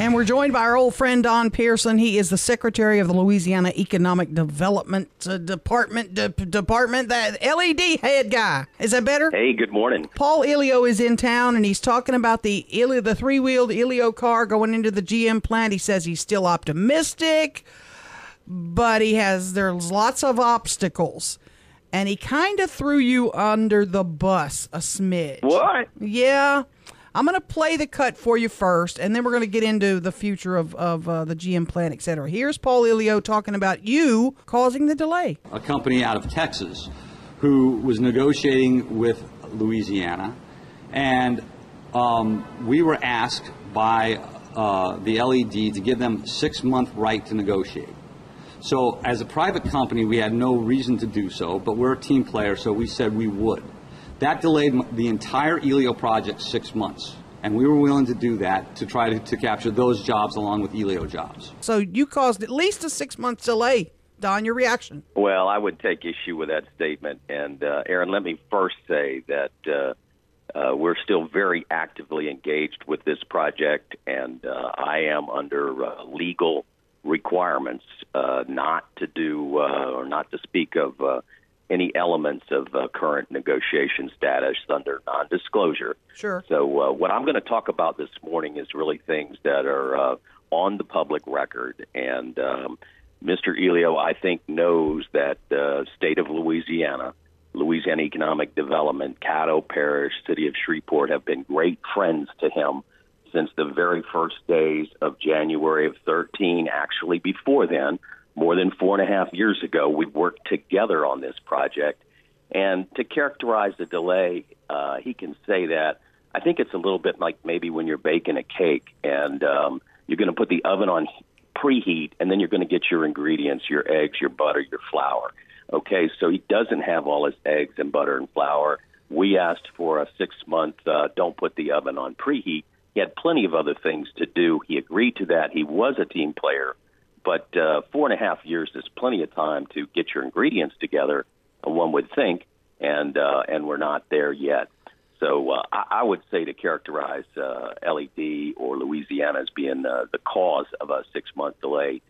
And we're joined by our old friend Don Pearson. He is the Secretary of the Louisiana Economic Development Department, that LED head guy. Is that better? Hey, good morning. Paul Elio is in town, and he's talking about the three-wheeled Elio car going into the GM plant. He says he's still optimistic, but there's lots of obstacles. And he kind of threw you under the bus a smidge. What? Yeah. I'm going to play the cut for you first, and then we're going to get into the future of the GM plant, et cetera. Here's Paul Elio talking about you causing the delay. A company out of Texas who was negotiating with Louisiana, and we were asked by the LED to give them a 6-month right to negotiate. So as a private company, we had no reason to do so, but we're a team player, so we said we would. That delayed the entire Elio project 6 months, and we were willing to do that to try to capture those jobs along with Elio jobs. So you caused at least a 6-month delay. Don, your reaction? Well, I would take issue with that statement. And, Erin, let me first say that we're still very actively engaged with this project, and I am under legal requirements not to do or not to speak of any elements of current negotiation status under non-disclosure. Sure. So what I'm going to talk about this morning is really things that are on the public record. And Mr. Elio, I think, knows that the state of Louisiana Economic Development, Caddo Parish, City of Shreveport have been great friends to him since the very first days of January of 13. Actually, before then, more than 4.5 years ago, we worked together on this project. And to characterize the delay, he can say that I think it's a little bit like maybe when you're baking a cake and you're going to put the oven on preheat, and then you're going to get your ingredients, your eggs, your butter, your flour. Okay, so he doesn't have all his eggs and butter and flour. We asked for a 6-month, don't put the oven on preheat. He had plenty of other things to do. He agreed to that. He was a team player. But 4.5 years is plenty of time to get your ingredients together, one would think, and we're not there yet. So I would say to characterize LED or Louisiana as being the cause of a 6-month delay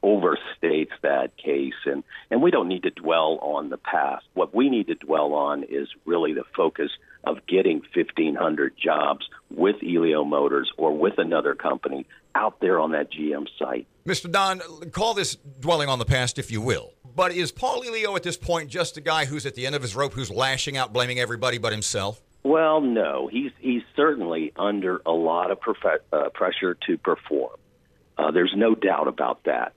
overstates that case, and we don't need to dwell on the past. What we need to dwell on is really the focus of getting 1,500 jobs with Elio Motors or with another company out there on that GM site. Mr. Don, call this dwelling on the past if you will, but is Paul Elio at this point just a guy who's at the end of his rope, who's lashing out, blaming everybody but himself? Well, no. He's certainly under a lot of pressure to perform. There's no doubt about that.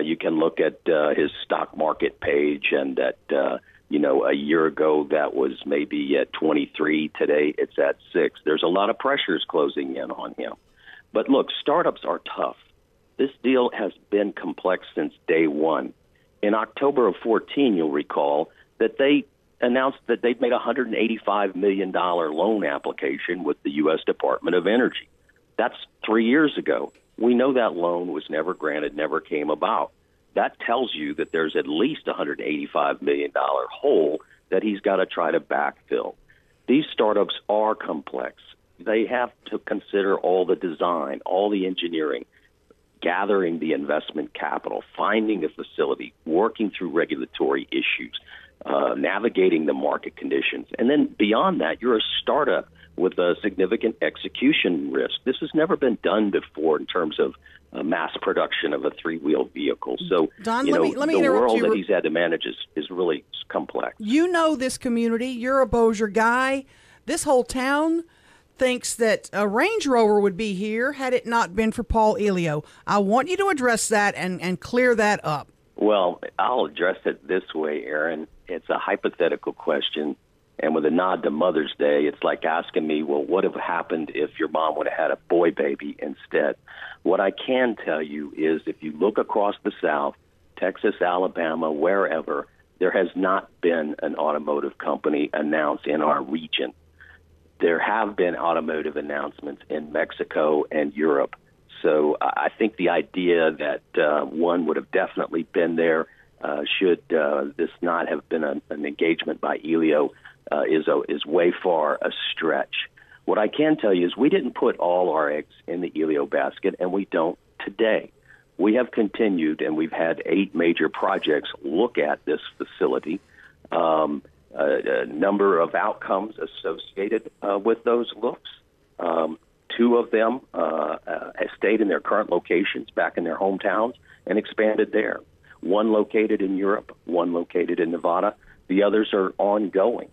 You can look at his stock market page, and that a year ago that was maybe at 23. Today it's at 6. There's a lot of pressures closing in on him. But look, startups are tough. This deal has been complex since day one. In October of 14, you'll recall that they announced that they'd made a $185 million loan application with the U.S. Department of Energy. That's 3 years ago. We know that loan was never granted, never came about. That tells you that there's at least a $185 million hole that he's got to try to backfill. These startups are complex. They have to consider all the design, all the engineering, gathering the investment capital, finding a facility, working through regulatory issues, navigating the market conditions. And then beyond that, you're a startup with a significant execution risk. This has never been done before in terms of mass production of a three-wheeled vehicle. So, Don, let me the world that he's had to manage is really complex. You know this community. You're a Bossier guy. This whole town thinks that a Range Rover would be here had it not been for Paul Elio. I want you to address that and clear that up. Well, I'll address it this way, Erin. It's a hypothetical question. And with a nod to Mother's Day, it's like asking me, well, what would have happened if your mom would have had a boy baby instead? What I can tell you is if you look across the South, Texas, Alabama, wherever, there has not been an automotive company announced in our region. There have been automotive announcements in Mexico and Europe. So I think the idea that one would have definitely been there should this not have been an engagement by Elio is way far a stretch. What I can tell you is we didn't put all our eggs in the Elio basket, and we don't today. We have continued, and we've had 8 major projects look at this facility. A number of outcomes associated with those looks. 2 of them have stayed in their current locations back in their hometowns and expanded there. 1 located in Europe, 1 located in Nevada. The others are ongoing.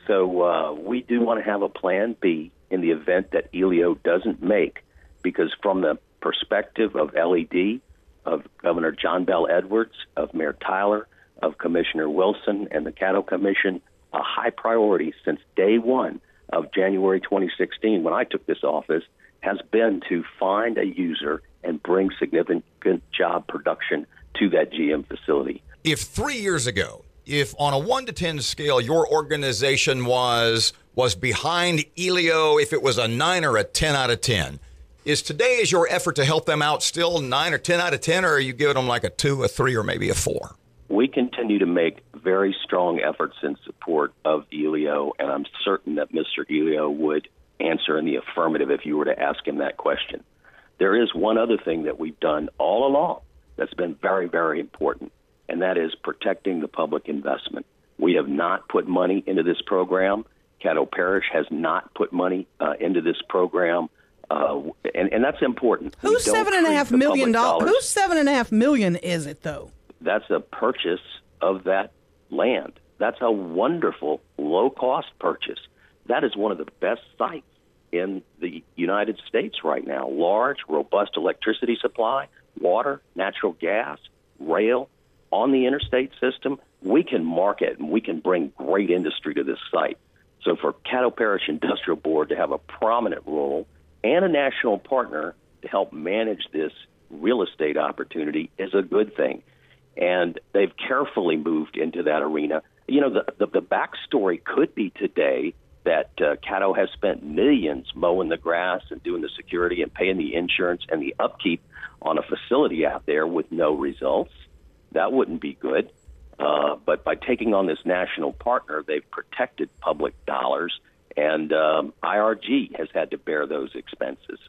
So we do want to have a plan B in the event that Elio doesn't make, because from the perspective of LED, of Governor John Bell Edwards, of Mayor Tyler, of Commissioner Wilson and the Caddo Commission, a high priority since day one of January 2016 when I took this office has been to find a user and bring significant job production to that GM facility. If 3 years ago, if on a 1 to 10 scale, your organization was behind Elio, if it was a 9 or a 10 out of 10, is your effort to help them out still 9 or 10 out of 10, or are you giving them like a 2, a 3, or maybe a 4? We continue to make very strong efforts in support of Elio, and I'm certain that Mr. Elio would answer in the affirmative if you were to ask him that question. There is one other thing that we've done all along that's been very, very important, and that is protecting the public investment. We have not put money into this program. Caddo Parish has not put money into this program, and that's important. Who's $7.5 million? Who's $7.5 million is it though? That's a purchase of that land. That's a wonderful, low-cost purchase. That is one of the best sites in the United States right now. Large, robust electricity supply, water, natural gas, rail, on the interstate system. We can market and we can bring great industry to this site. So for Caddo Parish Industrial Board to have a prominent role and a national partner to help manage this real estate opportunity is a good thing. And they've carefully moved into that arena. You know, the backstory could be today that Caddo has spent millions mowing the grass and doing the security and paying the insurance and the upkeep on a facility out there with no results. That wouldn't be good. But by taking on this national partner, they've protected public dollars, and IRG has had to bear those expenses.